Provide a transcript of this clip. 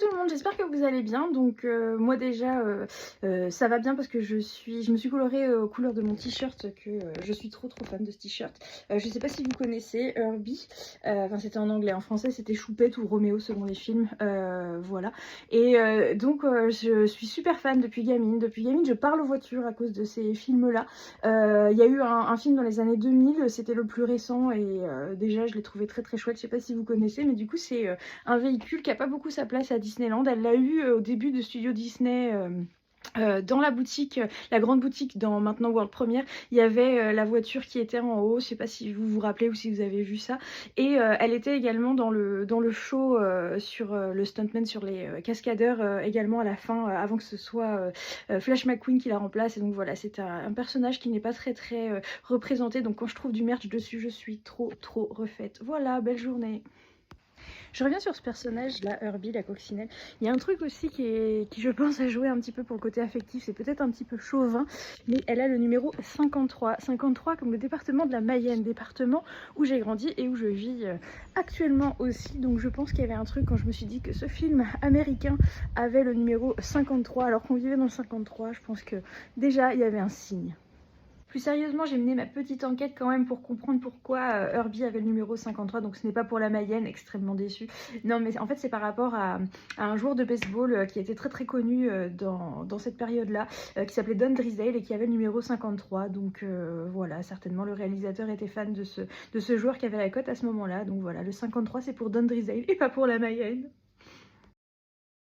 tout le monde, j'espère que vous allez bien. Donc moi déjà ça va bien parce que je me suis colorée aux couleurs de mon t-shirt, que je suis trop fan de ce t-shirt. Je sais pas si vous connaissez Herbie, enfin c'était en anglais, en français c'était Choupette ou Roméo selon les films, voilà. Et donc je suis super fan depuis gamine. Depuis gamine je parle aux voitures à cause de ces films là. Il y a eu un film dans les années 2000, c'était le plus récent et déjà je l'ai trouvé très chouette. Je sais pas si vous connaissez, mais du coup c'est un véhicule qui a pas beaucoup sa place à Disneyland. Elle l'a eu au début de Studio Disney. Dans la boutique, la grande boutique dans maintenant World Premiere, il y avait la voiture qui était en haut, je sais pas si vous vous rappelez ou si vous avez vu ça, et elle était également dans le show sur le stuntman, sur les cascadeurs également à la fin, avant que ce soit Flash McQueen qui la remplace. Et donc voilà, c'est un personnage qui n'est pas très représenté, donc quand je trouve du merch dessus, je suis trop refaite. Voilà, belle journée. Je reviens sur ce personnage là, Herbie, la coccinelle. Il y a un truc aussi qui je pense a joué un petit peu pour le côté affectif, c'est peut-être un petit peu chauvin, mais elle a le numéro 53. 53 comme le département de la Mayenne, département où j'ai grandi et où je vis actuellement aussi. Donc je pense qu'il y avait un truc quand je me suis dit que ce film américain avait le numéro 53 alors qu'on vivait dans le 53. Je pense que déjà il y avait un signe. Plus sérieusement, j'ai mené ma petite enquête quand même pour comprendre pourquoi Herbie avait le numéro 53, donc ce n'est pas pour la Mayenne, extrêmement déçue. Non, mais en fait c'est par rapport à un joueur de baseball qui était très connu dans cette période-là, qui s'appelait Don Driesdale et qui avait le numéro 53. Donc voilà, certainement le réalisateur était fan de ce joueur qui avait la cote à ce moment-là. Donc voilà, le 53 c'est pour Don Driesdale et pas pour la Mayenne.